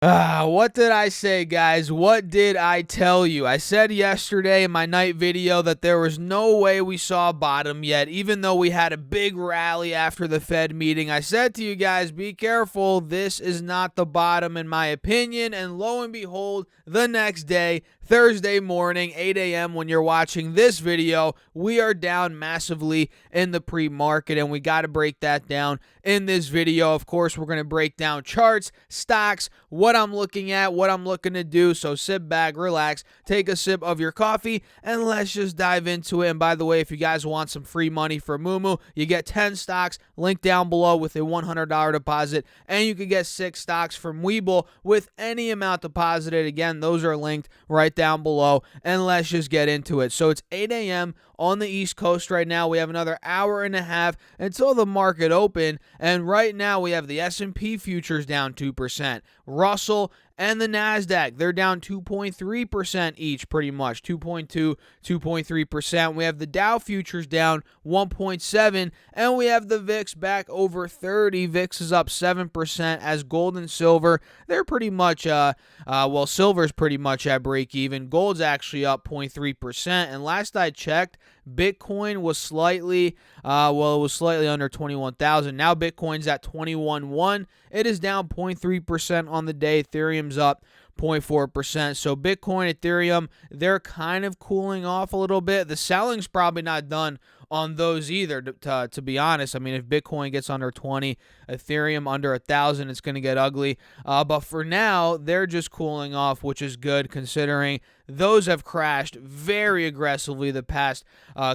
What did I say, guys? What did I tell you? I said yesterday in my night video that there was no way we saw a bottom yet, even though we had a big rally after the Fed meeting. I said to you guys, be careful. This is not the bottom, in my opinion. And lo and behold, the next day, Thursday morning, 8 a.m., when you're watching this video, we are down massively in the pre-market, and we got to break that down in this video. Of course, we're going to break down charts, stocks, what I'm looking at, what I'm looking to do. So sit back, relax, take a sip of your coffee, and let's just dive into it. And by the way, if you guys want some free money for Moo, you get 10 stocks, link down below, with a $100 deposit, and you can get 6 stocks from Webull with any amount deposited. Again, those are linked right down below, and let's just get into it. So it's 8 a.m. on the East Coast right now. We have another hour and a half until the market open, and right now we have the S&P futures down 2%. Russell and the NASDAQ, they're down 2.3% each, pretty much, 2.2, 2.3%. We have the Dow futures down 1.7%, and we have the VIX back over 30. VIX is up 7% as gold and silver, they're pretty much, silver's pretty much at break even. Gold's actually up 0.3%, and last I checked, Bitcoin was slightly under 21,000. Now Bitcoin's at 21.1. It is down 0.3% on the day. Ethereum's up 0.4%. So Bitcoin, Ethereum, they're kind of cooling off a little bit. The selling's probably not done on those either, to be honest. I mean, if Bitcoin gets under 20, Ethereum under 1,000, it's going to get ugly. But for now, they're just cooling off, which is good considering those have crashed very aggressively the past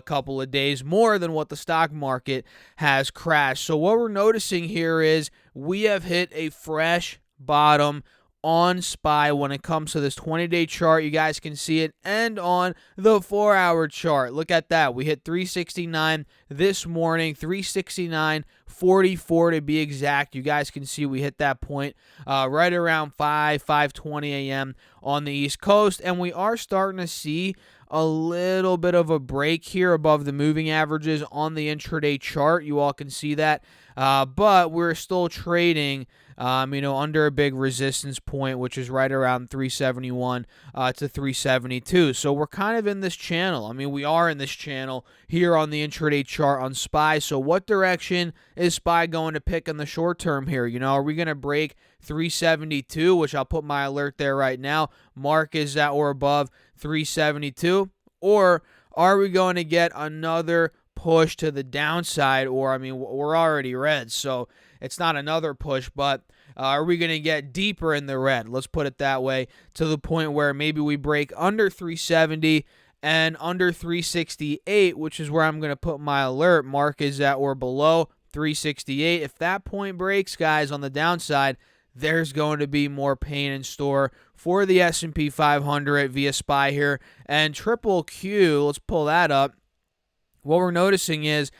couple of days, more than what the stock market has crashed. So what we're noticing here is we have hit a fresh bottom on SPY when it comes to this 20-day chart. You guys can see it, and on the 4-hour chart. Look at that. We hit 369 this morning, 369.44 to be exact. You guys can see we hit that point right around 5:20 a.m. on the East Coast, and we are starting to see a little bit of a break here above the moving averages on the intraday chart. You all can see that, but we're still trading under a big resistance point, which is right around 371 to 372. So we're kind of in this channel. I mean, we are in this channel here on the intraday chart on SPY. So what direction is SPY going to pick in the short term here? Are we going to break 372, which I'll put my alert there right now. Mark is at or above 372, or are we going to get another push to the downside? Or, I mean, we're already red, so it's not another push, but are we going to get deeper in the red? Let's put it that way, to the point where maybe we break under 370 and under 368, which is where I'm going to put my alert. Mark is at or below 368. If that point breaks, guys, on the downside, there's going to be more pain in store for the S&P 500 via SPY here. And triple Q, let's pull that up. What we're noticing is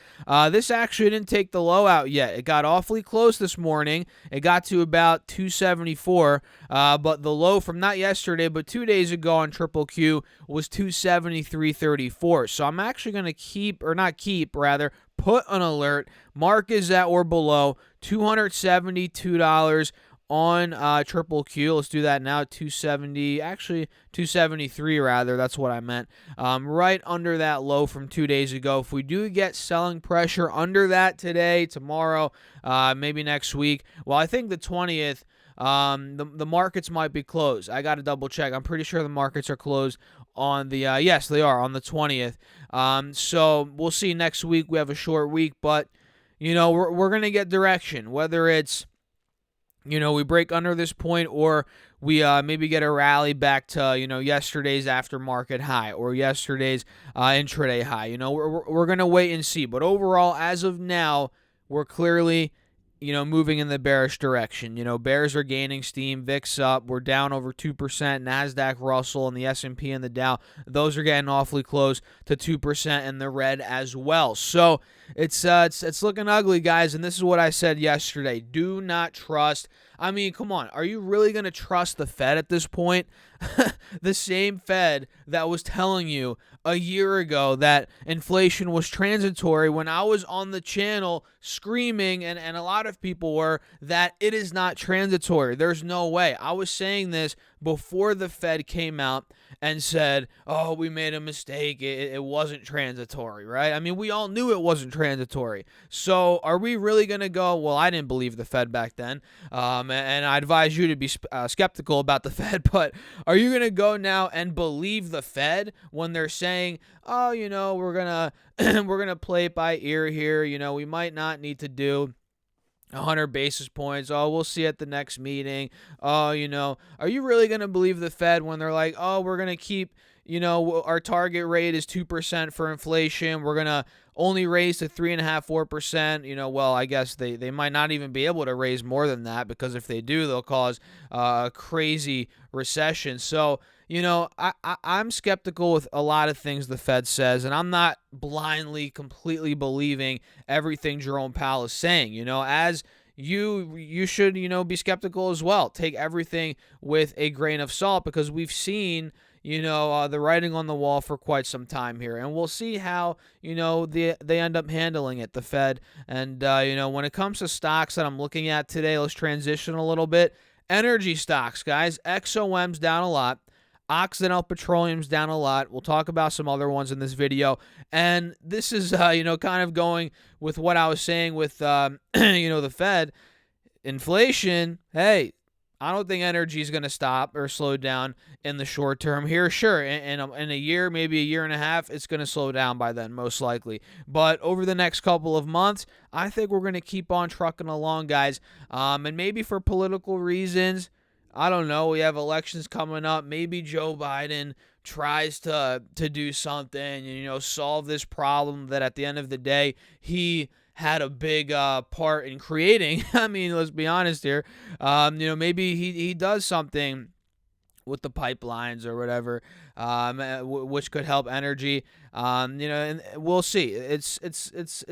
this actually didn't take the low out yet. It got awfully close this morning. It got to about 274, but the low from not yesterday, but 2 days ago on triple Q was 273.34. So I'm actually going to put an alert. Mark is at or below $272 on triple Q. Let's do that now. 273 rather. That's what I meant. Right under that low from 2 days ago. If we do get selling pressure under that today, tomorrow, maybe next week, well, I think the 20th, the markets might be closed. I got to double check. I'm pretty sure the markets are closed on the, yes, they are, on the 20th. So we'll see next week. We have a short week, but, we're going to get direction, whether it's, we break under this point, or we maybe get a rally back to, yesterday's aftermarket high or yesterday's intraday high. We're going to wait and see. But overall, as of now, we're clearly, moving in the bearish direction. Bears are gaining steam. VIX up. We're down over 2%. NASDAQ, Russell, and the S&P and the Dow, those are getting awfully close to 2% in the red as well. So it's looking ugly, guys. And this is what I said yesterday. Do not trust. I mean, come on. Are you really going to trust the Fed at this point? The same Fed that was telling you a year ago that inflation was transitory, when I was on the channel screaming, and a lot of people were, that it is not transitory. There's no way. I was saying this before the Fed came out and said, oh, we made a mistake. It wasn't transitory, right? I mean, we all knew it wasn't transitory. So are we really going to go, well, I didn't believe the Fed back then, and I advise you to be skeptical about the Fed, but are you going to go now and believe the Fed when they're saying, oh, we're going to we're going to play it by ear here. We might not need to do 100 basis points. Oh, we'll see at the next meeting. Oh, are you really going to believe the Fed when they're like, oh, we're going to keep, our target rate is 2% for inflation. We're going to only raise to 3.5%, 4%. Well, I guess they might not even be able to raise more than that, because if they do, they'll cause a crazy recession. So, I'm skeptical with a lot of things the Fed says, and I'm not blindly, completely believing everything Jerome Powell is saying. As you should, be skeptical as well. Take everything with a grain of salt, because we've seen, the writing on the wall for quite some time here, and we'll see how, they end up handling it, the Fed. And, when it comes to stocks that I'm looking at today, let's transition a little bit. Energy stocks, guys. XOM's down a lot. Occidental Petroleum's down a lot. We'll talk about some other ones in this video. And this is, kind of going with what I was saying with, the Fed. Inflation, hey, I don't think energy is going to stop or slow down in the short term here. Sure, in a year, maybe a year and a half, it's going to slow down by then, most likely. But over the next couple of months, I think we're going to keep on trucking along, guys. And maybe for political reasons, I don't know. We have elections coming up. Maybe Joe Biden tries to do something and, solve this problem that at the end of the day, he had a big part in creating. I mean, let's be honest here. Maybe he does something with the pipelines or whatever, which could help energy. And we'll see. It's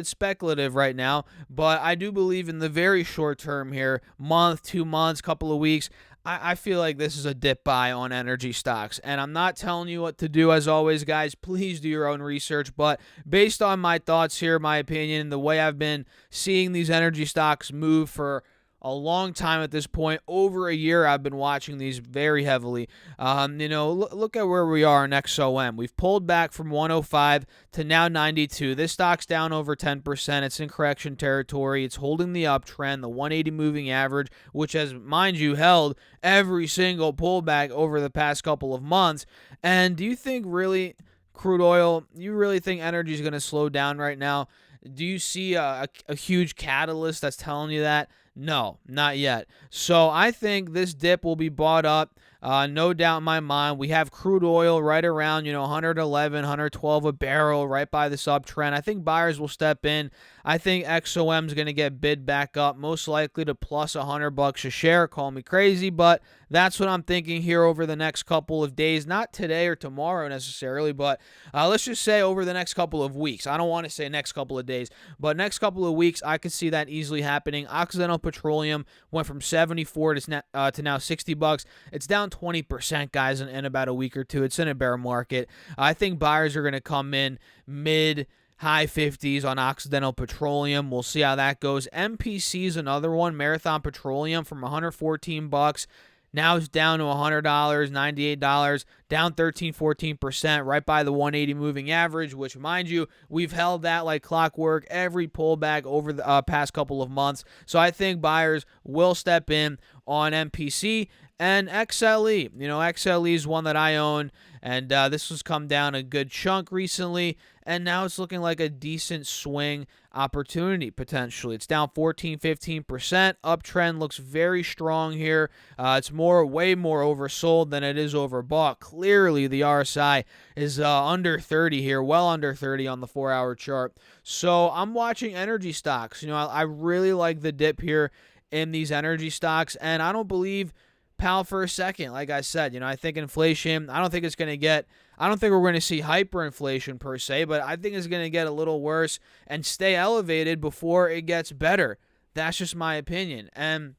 speculative right now, but I do believe in the very short term here, month, 2 months, couple of weeks, I feel like this is a dip buy on energy stocks. And I'm not telling you what to do, as always, guys. Please do your own research. But based on my thoughts here, my opinion, the way I've been seeing these energy stocks move for a long time at this point, over a year, I've been watching these very heavily. Look at where we are in XOM. We've pulled back from 105 to now 92. This stock's down over 10%. It's in correction territory. It's holding the uptrend, the 180 moving average, which has, mind you, held every single pullback over the past couple of months. And do you think really, crude oil, you really think energy is going to slow down right now? Do you see a huge catalyst that's telling you that? No, not yet. So I think this dip will be bought up. No doubt in my mind. We have crude oil right around, 111, 112 a barrel, right by this uptrend. I think buyers will step in. I think XOM is going to get bid back up, most likely to plus $100 a share. Call me crazy, but that's what I'm thinking here over the next couple of days. Not today or tomorrow necessarily, but let's just say over the next couple of weeks. I don't want to say next couple of days, but next couple of weeks, I could see that easily happening. Occidental Petroleum went from 74 to now $60. It's down 20%, guys, in about a week or two. It's in a bear market. I think buyers are going to come in mid-high 50s on Occidental Petroleum. We'll see how that goes. MPC is another one. Marathon Petroleum from $114. Now it's down to $100, $98, down 14%, right by the 180 moving average, which, mind you, we've held that like clockwork every pullback over the past couple of months. So I think buyers will step in on MPC. And XLE, XLE is one that I own, and this has come down a good chunk recently, and now it's looking like a decent swing opportunity potentially. It's down 14, 15%. Uptrend looks very strong here. It's way more oversold than it is overbought. Clearly, the RSI is under 30 here, well under 30 on the 4-hour chart. So I'm watching energy stocks. I really like the dip here in these energy stocks, and I don't believe Powell for a second. Like I said, I think inflation, I don't think we're going to see hyperinflation per se, but I think it's going to get a little worse and stay elevated before it gets better. That's just my opinion. And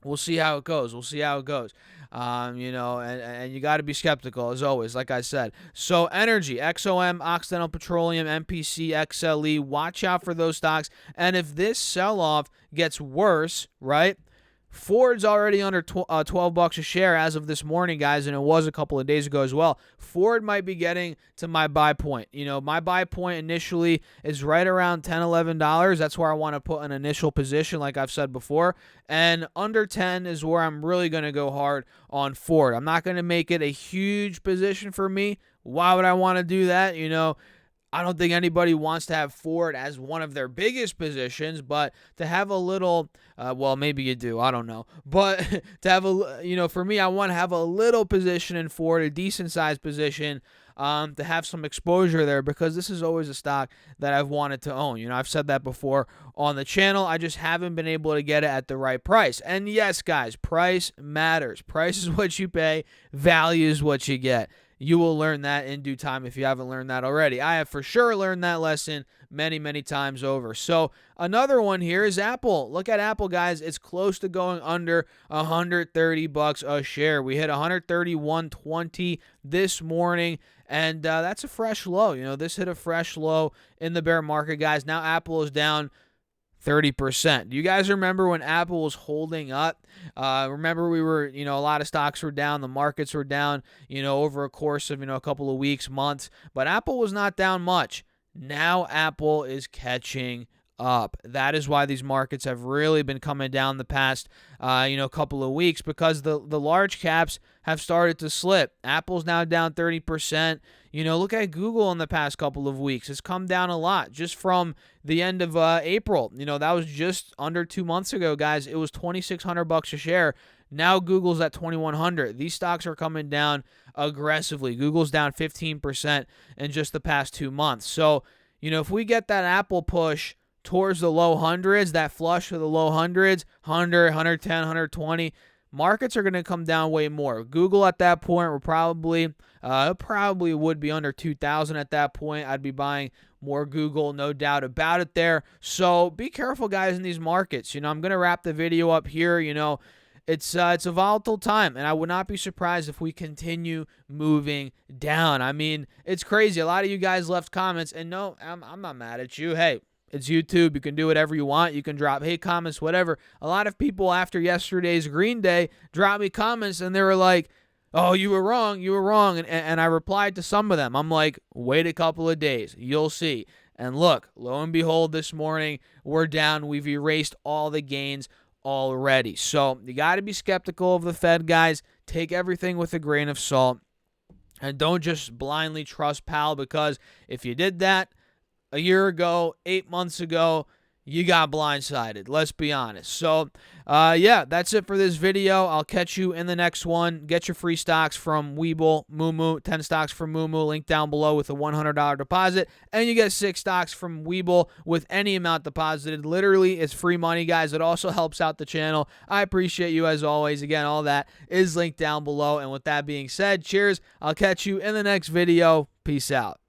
we'll see how it goes. And you got to be skeptical, as always, like I said. So energy, XOM, Occidental Petroleum, MPC, XLE, watch out for those stocks. And if this sell-off gets worse, right, Ford's already under $12 a share as of this morning, guys, and it was a couple of days ago as well. Ford might be getting to my buy point. My buy point initially is right around $10, $11. That's where I want to put an initial position, like I've said before. And under 10 is where I'm really going to go hard on Ford. I'm not going to make it a huge position for me. Why would I want to do that? I don't think anybody wants to have Ford as one of their biggest positions, but to have a little, well, maybe you do, I don't know. But to have for me, I want to have a little position in Ford, a decent sized position, to have some exposure there, because this is always a stock that I've wanted to own. I've said that before on the channel. I just haven't been able to get it at the right price. And yes, guys, price matters. Price is what you pay. Value is what you get. You will learn that in due time if you haven't learned that already. I have for sure learned that lesson many, many times over. So another one here is Apple. Look at Apple, guys. It's close to going under $130 a share. We hit $131.20 this morning, and that's a fresh low. This hit a fresh low in the bear market, guys. Now Apple is down 30%. Do you guys remember when Apple was holding up? Remember we were, a lot of stocks were down, the markets were down, over a course of, a couple of weeks, months, but Apple was not down much. Now Apple is catching up. That is why these markets have really been coming down the past, couple of weeks, because the large caps have started to slip. Apple's now down 30%. Look at Google in the past couple of weeks. It's come down a lot just from the end of April. That was just under 2 months ago, guys. It was $2,600 a share. Now Google's at $2,100. These stocks are coming down aggressively. Google's down 15% in just the past 2 months. So, if we get that Apple push towards the low hundreds, that flush to the low hundreds, 100, 110, 120, markets are going to come down way more. Google at that point will probably would be under 2,000 at that point. I'd be buying more Google, no doubt about it there. So be careful, guys, in these markets. I'm going to wrap the video up here. It's a volatile time, and I would not be surprised if we continue moving down. I mean, it's crazy. A lot of you guys left comments, and no, I'm not mad at you. Hey, it's YouTube. You can do whatever you want. You can drop hate comments, whatever. A lot of people after yesterday's Green Day dropped me comments, and they were like, oh, you were wrong. And I replied to some of them. I'm like, wait a couple of days. You'll see. And look, lo and behold, this morning, we're down. We've erased all the gains already. So you got to be skeptical of the Fed, guys. Take everything with a grain of salt. And don't just blindly trust Powell, because if you did that a year ago, 8 months ago, you got blindsided. Let's be honest. So, that's it for this video. I'll catch you in the next one. Get your free stocks from Webull, Moomoo, 10 stocks from Moomoo, link down below with a $100 deposit. And you get 6 stocks from Webull with any amount deposited. Literally, it's free money, guys. It also helps out the channel. I appreciate you as always. Again, all that is linked down below. And with that being said, cheers. I'll catch you in the next video. Peace out.